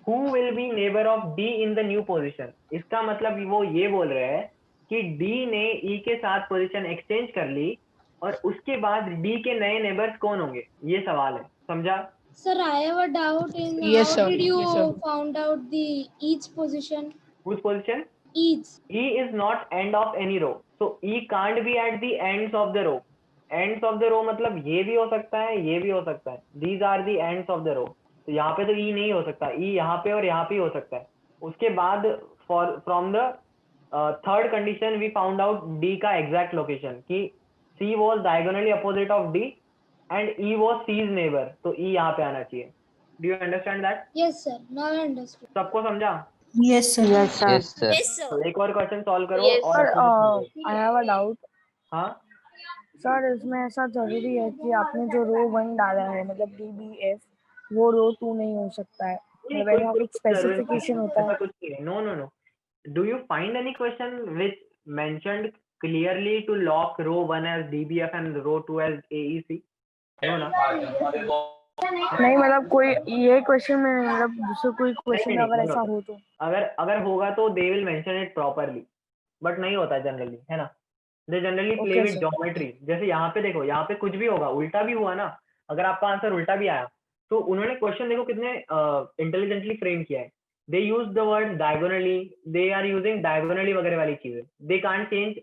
Who will be neighbor of D in the new position? इसका मतलब वो ये बोल रहे हैं कि D ने E के साथ पोजीशन एक्सचेंज कर ली और उसके बाद D के नए नेबर्स कौन होंगे, ये सवाल है. समझा?
Sir, I have a doubt in
Yes,
how
sir.
did you
Yes, sir.
found out the each position?
Whose position?
Each.
E is not end of any row, so E can't be at the ends of the row. Ends of the row मतलब ये भी हो सकता है, ये भी हो सकता है. These are the ends of the row. तो यहाँ पे तो E नहीं हो सकता, E यहाँ पे और यहाँ पे हो सकता है. उसके बाद from the third condition we found out D का exact location कि C was diagonally opposite of D and E was C's neighbor, तो E यहाँ पे आना चाहिए. Do you understand that?
Yes, sir. Now I understood.
सबको समझा?
Yes, sir.
Yes, sir.
Yes, sir.
Yes, sir.
तो एक और क्वेश्चन सॉल्व करो.
Yes,
और
Sir,
अच्छे से समझो.
I have a doubt.
हाँ
सर इसमें ऐसा जरूरी है कि आपने जो रो 1 डाला है मतलब DBF वो रो 2 नहीं हो सकता है, मतलब ऐसा कुछ स्पेसिफिकेशन होता है.
कुछ नहीं. No. Do you find any question which mentioned clearly to lock row 1 as DBF and row 2 as AEC? No ना.
नहीं मतलब कोई ये क्वेश्चन में मतलब दूसरा कोई क्वेश्चन
नहीं,
अगर
नहीं
ऐसा
होता.
हो तो
अगर होगा तो they will mention it properly, but नहीं होता जनरली, है ना. They generally play
Okay,
with
sir.
geometry. जैसे यहाँ पे देखो, यहाँ पे कुछ भी होगा, उल्टा भी हुआ ना. अगर आपका आंसर उल्टा भी आया तो उन्होंने क्वेश्चन देखो कितने इंटेलिजेंटली फ्रेम किया है. They use the word diagonally, they are using diagonally वगैरह वाली चीजें. They can't change,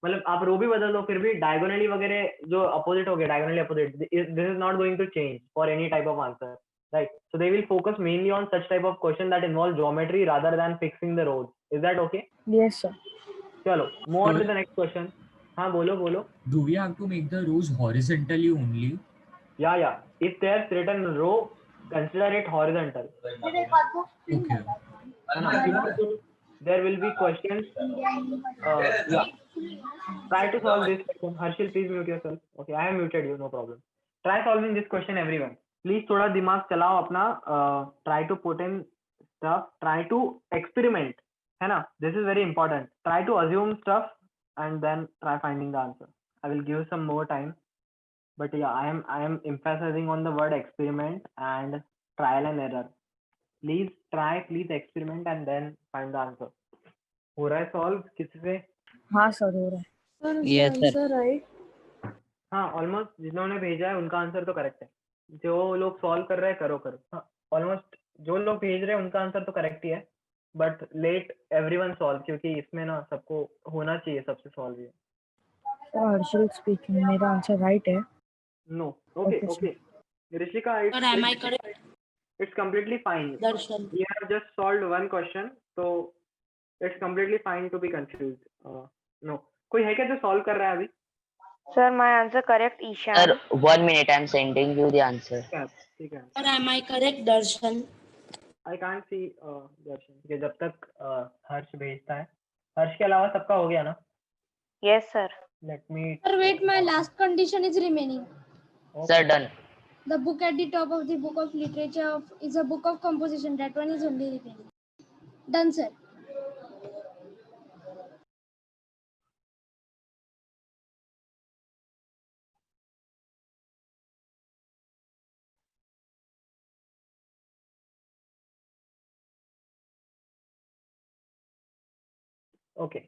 मतलब आप रो भी बदल दो फिर भी diagonally वगैरह जो अपोजिट हो गया, diagonally opposite, this is not going to change for any type of answer, right? So they will focus mainly on such type of question that involve geometry rather than fixing the rows. Is that okay?
Yes, sir.
चलो move on to the next question. हाँ बोलो.
Do we have to make the rows horizontally only?
Yeah. If there's written row, consider it horizontal.
Okay.
There will be questions. Yeah. Try to solve this question. Harshil, please mute yourself. Okay, I have muted you. No problem. Try solving this question, everyone. Please थोड़ा दिमाग चलाओ अपना. Try to put in stuff. Try to experiment. है ना? This is very important. Try to assume stuff and then try finding the answer. I will give some more time. But yeah, I am emphasizing on the word experiment and trial and error. Please try, please experiment and then find the answer. हो रहा है solve किसी से?
हाँ सर हो रहा है.
Yes, sir.
हाँ ऑलमोस्ट जिन्होंने भेजा है उनका आंसर तो करेक्ट है. जो लोग सॉल्व कर रहे हैं करो. हाँ ऑलमोस्ट जो लोग भेज रहे हैं उनका आंसर तो करेक्ट ही है. बट लेट एवरीवन सॉल्व, क्योंकि इसमें ना सबको होना चाहिए सबसे सॉल्व. ये
हर्षल स्पीकिंग, मेरा आंसर राइट है.
No. Okay Rishika,
Sir, am I correct?
it's completely fine.
Darshan.
We have just solved one question, so it's completely fine to be confused. No. कोई है क्या जो सॉल्व कर रहा है अभी?
Sir, my answer correct, Ishan.
Sir, 1 minute. I'm sending you the answer.
ठीक है.
Sir, am I correct, Darshan?
I can't see दर्शन. ठीक है, जब तक हर्ष भेजता है. हर्ष के अलावा सबका हो गया ना?
Yes, sir.
Let me.
Sir, wait, my last condition is remaining.
Sir, done.
The book at the top of the book of literature is a book of composition. That one is only remaining. Done, sir.
Okay.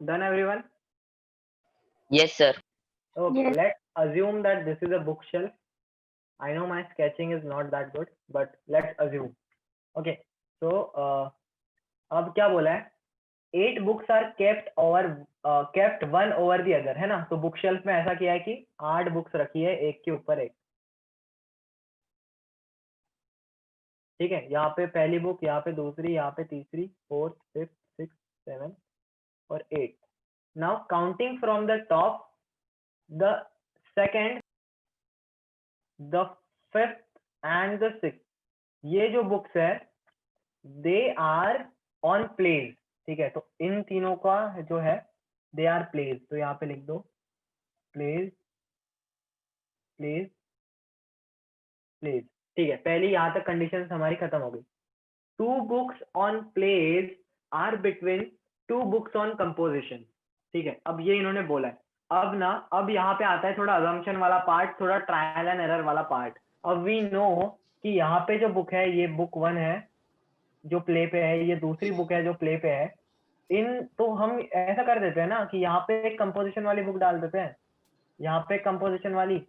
Done everyone?
Yes, sir.
Okay.
Yes.
Let's assume that this is a bookshelf. I know my sketching is not that good, but let's assume. Okay. So अब क्या बोला है? 8 books are kept one over the other, है ना? तो बुक शेल्फ में ऐसा किया है कि 8 बुक्स रखी है एक के ऊपर एक. ठीक है, यहाँ पे पहली बुक, यहाँ पे दूसरी, यहाँ पे तीसरी, 4th, 5th, 6th, 7th और 8th. Now counting from the top, the second, the fifth and the sixth, ये जो बुक्स है दे आर ऑन प्लेज, ठीक है। तो इन तीनों का जो है दे आर प्लेज, तो यहाँ पे लिख दो प्लेज प्लेज प्लेज, ठीक है। पहली यहाँ तक कंडीशन हमारी खत्म हो गई। 2 books on plays are between 2 books on composition, ठीक है। अब ये इन्होंने बोला है। अब यहाँ पे आता है थोड़ा अजम्पशन वाला पार्ट, थोड़ा ट्रायल एंड एरर वाला पार्ट। अब वी नो कि यहाँ पे जो बुक है ये बुक 1 है जो प्ले पे है, ये दूसरी बुक है जो प्ले पे है। तो हम ऐसा कर देते हैं ना कि यहाँ पे एक कंपोजिशन वाली बुक डाल देते हैं, यहाँ पे कंपोजिशन वाली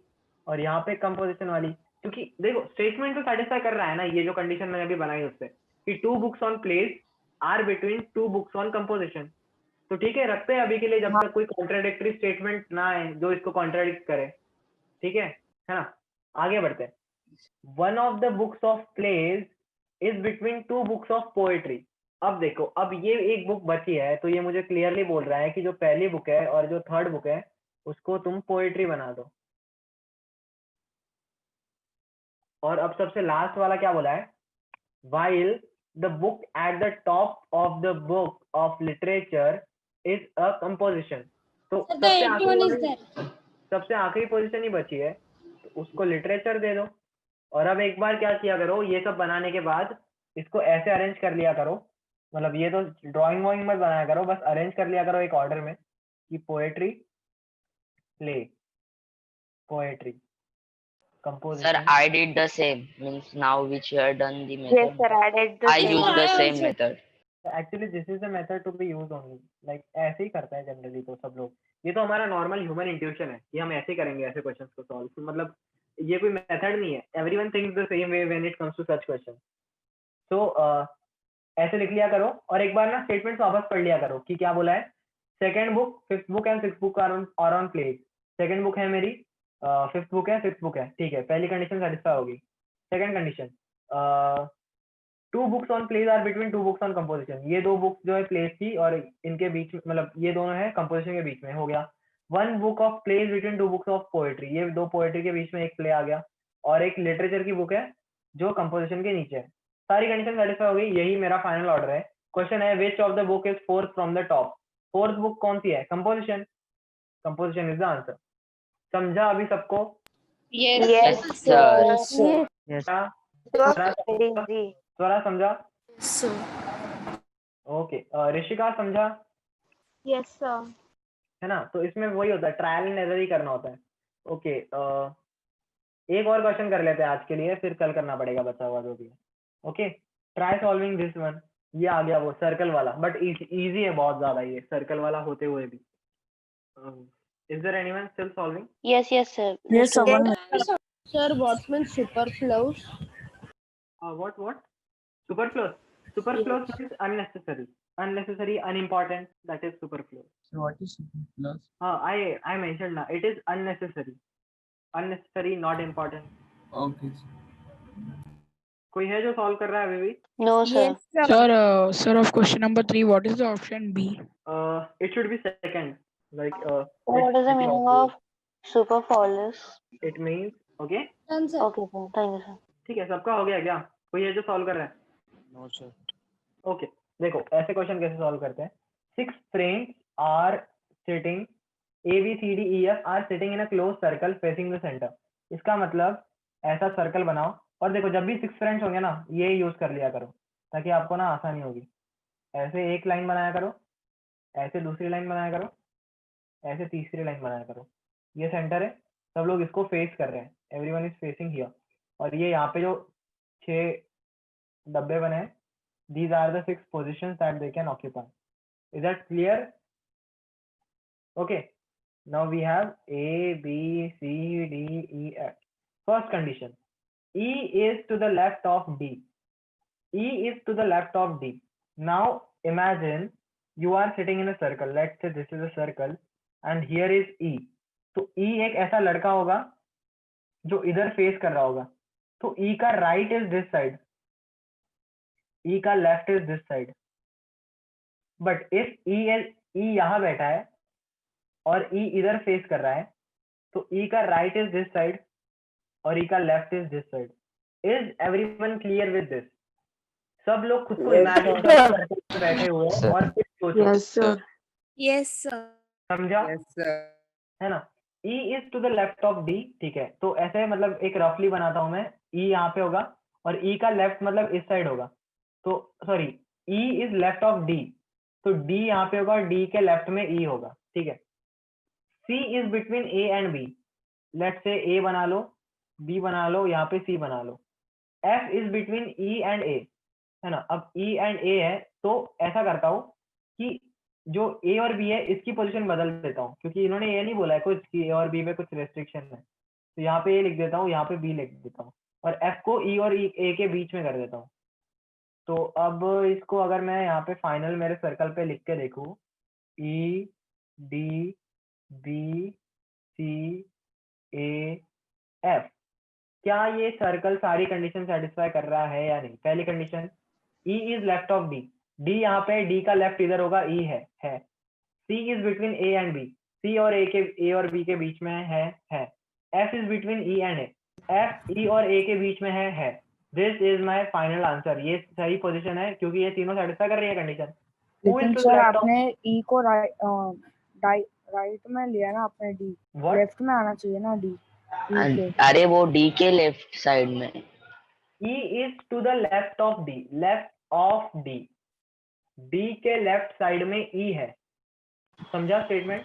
और यहाँ पे कंपोजिशन वाली, क्योंकि देखो स्टेटमेंट तो सेटिस्फाई कर रहा है ना ये जो कंडीशन मैंने अभी बनाई उससे, कि 2 books on place are between 2 books on composition. तो ठीक है, रखते हैं अभी के लिए जब तक कोई कॉन्ट्राडिक्टरी स्टेटमेंट ना आए जो इसको कॉन्ट्राडिक्ट करे, ठीक है ना। आगे बढ़ते हैं। 1 of the books of plays is between 2 books of poetry. अब देखो, अब ये एक बुक बची है, तो ये मुझे क्लियरली बोल रहा है कि जो पहली बुक है और जो थर्ड बुक है उसको तुम पोएट्री बना दो। और अब सबसे लास्ट वाला क्या बोला है, while the book at the top of the book of literature is a composition। तो
Sir, the 81 is there.
सबसे आखिरी पोजीशन ही बची है, तो उसको लिटरेचर दे दो। और अब एक बार क्या किया करो, ये सब बनाने के बाद इसको ऐसे अरेंज कर लिया करो, मतलब ये तो ड्राइंग वॉइंग मत बनाया करो, बस अरेंज कर लिया करो एक ऑर्डर में कि poetry, play, poetry,
Sir,
composition.
I did the same. Means now which you have done the
Yes,
method,
sir. I did the
I
same.
use the
I
same
also.
method.
Actually this is the method to be use only, like ऐसे ही करता है जनरली तो सब लोग। ये तो हमारा नॉर्मल ह्यूमन इंट्यूशन है कि हम ऐसे ही करेंगे ऐसे क्वेश्चंस को सॉल्व, मतलब ये कोई मेथड नहीं है। Everyone thinks the same way when it comes to such question. So ऐसे लिख लिया करो और एक बार ना स्टेटमेंट वापस पढ़ लिया करो कि क्या बोला है। Second book, fifth book and sixth book are on plays. Second book है मेरी, फिफ्थ बुक है, सिक्स्थ बुक है, ठीक है। पहली कंडीशन सेटिस्फाई होगी। Second condition, 2 books on plays are between 2 books on composition. ये 2 बुक्स जो है प्लेज की और इनके बीच में, मतलब ये दोनों है कंपोजिशन के बीच में, हो गया। 1 book of plays between 2 books of poetry, ये 2 पोएट्री के बीच में एक प्ले आ गया। और एक लिटरेचर की बुक है जो कंपोजिशन के नीचे है। सारी कंडीशन सेटिस्फाई हो गई, यही मेरा फाइनल ऑर्डर है। क्वेश्चन है विच of the book is fourth from the top. Fourth book कौन सी है, composition, composition is the answer. समझा अभी सबको?
Yes.
Yes,
sir.
Yes.
It was very easy.
स्वरा समझा?
So.
ओके, ऋषिका समझा?
Yes, sir.
है ना। तो इसमें वही होता है, ट्रायल एंड एरर ही करना होता है। ओके, एक और क्वेश्चन कर लेते हैं आज के लिए, फिर कल करना पड़ेगा बचा हुआ जो भी है। Okay, try solving this one. ये आ गया वो सर्कल वाला, बट इजी है बहुत ज्यादा ये सर्कल वाला होते हुए भी। Is there anyone still solving?
Yes, yes, sir.
Yes, someone.
Sir, what means superfluous?
What? Superfluous. Superfluous means unnecessary. Unnecessary, unimportant. That is superfluous.
So what is superfluous?
I mentioned now. It is unnecessary. Unnecessary, not important.
Okay.
कोई है जो सॉल्व कर रहा है अभी भी?
No, sir.
Sir, of question number 3, what is the option B?
It should be second. Like
What is the meaning of superfluous?
It means okay.
Done, sir.
Okay, sir. Thank you, sir.
ठीक है, सबका हो गया क्या? कोई है जो सॉल्व कर रहा है?
No, sir.
ओके, देखो ऐसे क्वेश्चन कैसे सॉल्व करते हैं। 6 friends are sitting, A B C D E F are sitting in a close circle facing the centre. इसका मतलब ऐसा सर्कल बनाओ, और देखो जब भी 6 फ्रेंड्स होंगे ना ये यूज कर लिया करो ताकि आपको ना आसानी होगी। ऐसे एक लाइन बनाया करो, ऐसे दूसरी लाइन बनाया करो, ऐसे तीसरी लाइन बनाया करो। ये सेंटर है, सब लोग इसको फेस कर रहे हैं, एवरीवन इज फेसिंग हियर। और ये यहाँ पे जो 6 डब्बे बने हैं, these are the 6 positions that they can occupy. Is that clear? Okay, now we have A, B, C, D, E, F. First condition, E is to the left of D. E is to the left of D. Now imagine you are sitting in a circle. Let's say this is a circle and here is E. तो E एक ऐसा लड़का होगा जो इधर फेस कर रहा होगा, तो E का right is this side, E का left is this side. But if E यहाँ बैठा है और E इधर फेस कर रहा है, तो ई का राइट इज दिस साइड और ई का left is this side. Is everyone clear with this? सब लोग खुद को इमेजिन करके बैठे हुए हैं और फिर सोचो.
Yes sir.
Yes, sir.
समझा? है ना? E is to the left of D. ठीक है, तो ऐसे मतलब एक रफली बनाता हूं मैं. E यहाँ पे होगा और E का लेफ्ट मतलब इस साइड होगा. तो sorry, E is left of D, तो D यहाँ पे होगा और D के लेफ्ट में E होगा. ठीक है. C is between A and B. Let's say A बना लो, B बना लो, यहाँ पे C बना लो. F is between E and A, है ना? अब E एंड A है, तो ऐसा करता हूँ कि जो A और B है इसकी पोजीशन बदल देता हूँ, क्योंकि इन्होंने ये नहीं बोला है कुछ कि A और B में कुछ रेस्ट्रिक्शन है. तो यहाँ पे A लिख देता हूँ, यहाँ पे B लिख देता हूँ और F को E और A के बीच में कर देता हूँ. तो अब इसको अगर मैं यहाँ पे फाइनल मेरे सर्कल पे लिख के देखूँ, E D B C A F, क्या ये सर्कल सारी कंडीशन सेटिस्फाई कर रहा है या नहीं? पहली condition, E is left of D. D यहाँ पे D का लेफ्ट इधर होगा, E है. C is between A and B. C और A और B के बीच में है. F is between E and A. F E और A के बीच में है. This is my final answer. ये सही पोजीशन है क्योंकि ये तीनों सेटिस्फाई कर रही है कंडीशन.
लेकिन सर आपने E को राइट में लिया ना आपने, D लेफ्ट में आना चाहिए ना D.
अरे वो D के लेफ्ट साइड में.
E is to the left of D. Left of D. D के लेफ्ट साइड में E है. समझा स्टेटमेंट?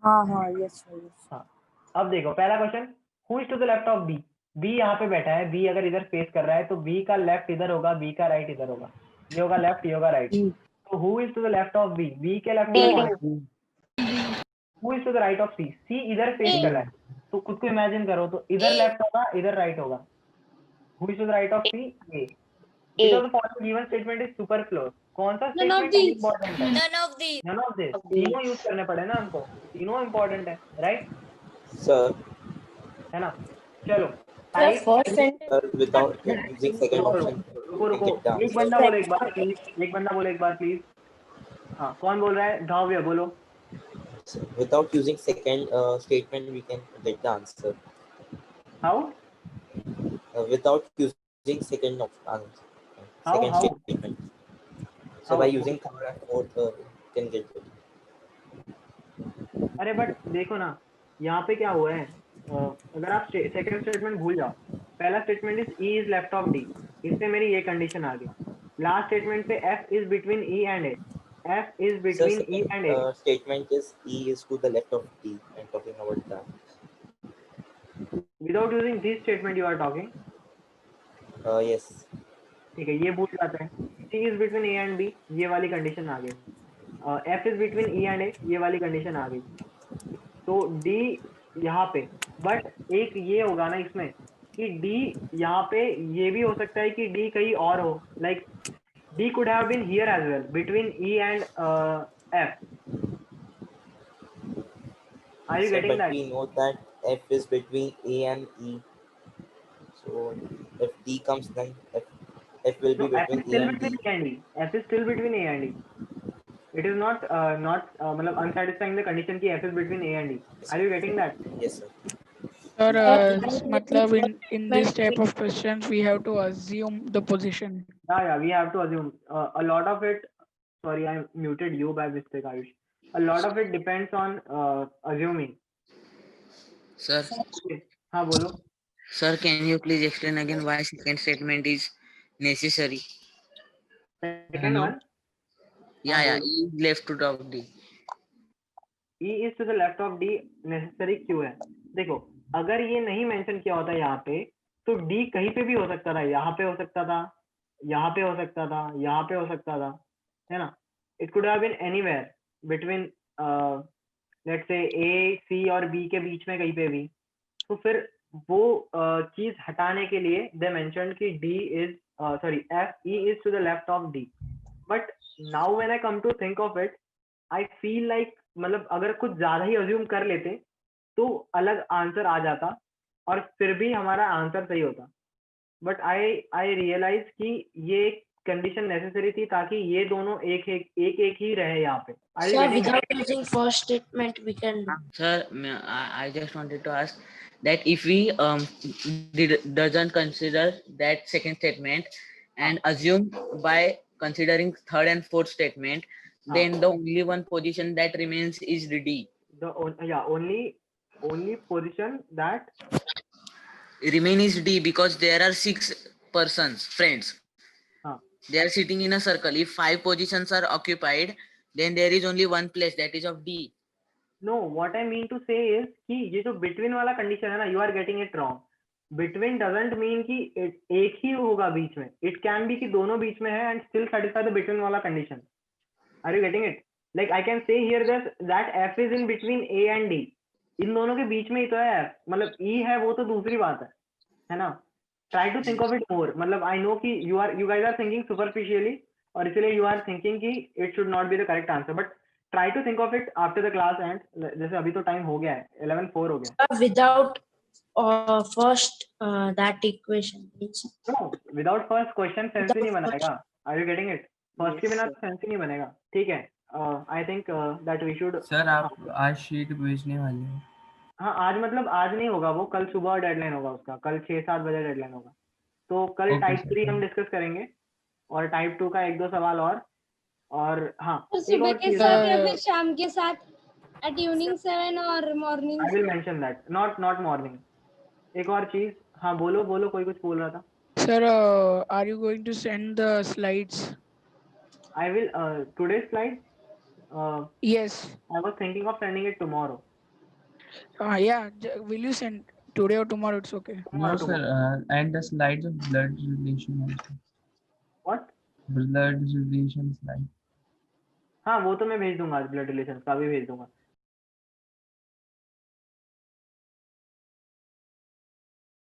हाँ यस सर.
हाँ. अब देखो पहला question, who is to the left of B. B यहाँ पे बैठा है. B अगर इधर फेस कर रहा है तो B का लेफ्ट इधर होगा, B का राइट इधर होगा. ये होगा लेफ्ट, ये होगा राइट. तो who is to the left of B. B के लेफ्ट में who is to the right of C. C इधर फेस कर रहा है, तो खुद को इमेजिन करो, तो इधर लेफ्ट होगा, इधर राइट होगा. Who is to the right of C? A. Which of the following given statement is superfluous? कौन सा
None of
statement
these.
Important है?
None of these.
None of this. तीनों यूज करने पड़े ना हमको, तीनों इंपॉर्टेंट है, राइट?
Sir,
है ना? चलो
First sentence.
sir, without using second option,
रुको. एक बंदा बोले एक बार प्लीज. एक बंदा बोले एक बार प्लीज. हाँ, कौन बोल रहा है? धाव्य बोलो.
Sir, without using second statement, we can get the answer.
How?
Without using second option,
How?
statement. So
How?
by using third and fourth, can get it.
अरे बट देखो ना, यहाँ पे क्या हुआ है? अगर आप सेकंड स्टेटमेंट भूल जाओ, पहला statement is E is left of D. इससे मेरी ये कंडीशन आ गई. लास्ट स्टेटमेंट पे F is between E and A. F is
Sir,
between E
second
and A.
statement is E is to the left of D. I'm talking about that.
Without using this statement you are talking.
Yes.
ठीक है, ये भूल जाते हैं. C is between A and B, ये वाली कंडीशन आ गई. F is between E and A, ये वाली कंडीशन आ गई. तो D यहाँ पे, बट एक ये होगा ना इसमें कि D यहाँ पे ये भी हो सकता है कि D कहीं और हो. Like D could have been here as well between E and F. Are you
Sir,
getting
but
that?
we know that F is between A and E. So if D comes, then F will be
No, F
between
is still
E and D.
between A and E. F is still between A and E. It is not मतलब unsatisfying the condition कि F is between A and E. Are you getting that?
Yes, sir.
Sir, मतलब in this type of questions we have to assume the position.
Yeah, we have to assume. A lot of it. Sorry, I muted you by mistake, Ayush. A lot of it depends on assuming.
Sir,
Okay. हाँ बोलो.
sir, can you please explain again why second statement is necessary?
Second one.
Yeah, E is left to the D.
E is to the left of D necessary क्यों है? देखो, अगर ये नहीं मेंशन किया होता यहाँ पे, तो D कहीं पे भी हो सकता था. यहाँ पे हो सकता था, यहाँ पे हो सकता था, यहाँ पे हो सकता था, है ना? It could have been anywhere between let's say A, C और B के बीच में कहीं पे भी. तो फिर वो चीज हटाने के लिए they mentioned कि D is E is to the left of D. But now when I come to think of it, I feel like मतलब अगर कुछ ज्यादा ही अज्यूम कर लेते तो अलग आंसर आ जाता और फिर भी हमारा आंसर सही होता. बट आई रियलाइज कि ये कंडीशन नेसेसरी थी ताकि ये दोनों एक ही रहे यहाँ पे. Are you
Sir,
getting it?
without using first statement, we can do.
Sir, I just wanted to ask that if we doesn't consider that second statement and assume by considering third and fourth statement, then the only one position that remains is the D.
Only position that
Remain is D because there are 6 persons, friends. They are sitting in a circle. If 5 positions are occupied, then there is only one place, that is of D.
No, what I mean to say is कि ये जो between वाला condition है ना, you are getting it wrong. Between doesn't mean कि एक ही होगा बीच में. It can be कि दोनों बीच में है and still satisfy the between वाला condition. Are you getting it? Like I can say here that F is in between A and D. इन दोनों के बीच में ही तो है F. मतलब E है वो तो दूसरी बात है ना? Try to think of it more. मतलब I know कि you guys are thinking superficially और इसलिए you are thinking कि it should not be the correct answer. But try to think of it after the class end. जैसे अभी तो टाइम हो गया है 11:04 हो गया.
Without first that equation, please.
No, without first question sense ही नहीं बनेगा. Are you getting it? First के बिना तो sense ही नहीं बनेगा. ठीक है. I think that we should.
Sir आप आज शीट भेजने वाले हो?
हाँ आज मतलब आज नहीं होगा वो, कल सुबह डेडलाइन होगा उसका. कल 6-7 बजे डेडलाइन होगा. तो कल टाइप 3 हम डिस्कस करेंगे और टाइप 2 का 1-2 सवाल और हाँ
सुबह के साथ या फिर शाम के साथ at evening 7 और morning.
I will mention that. Not morning. एक और चीज. हाँ बोलो कोई कुछ बोल रहा था.
Sir, are you going to send the slides?
I will. Today's slide.
Yes.
I was thinking of sending it tomorrow.
Yeah. Will you send today or tomorrow? It's okay.
No, sir. And the slides of blood relation also.
What?
Blood relation slide.
हाँ वो तो मैं भेज दूंगा. ब्लड रिलेशंस का भी भेज दूंगा.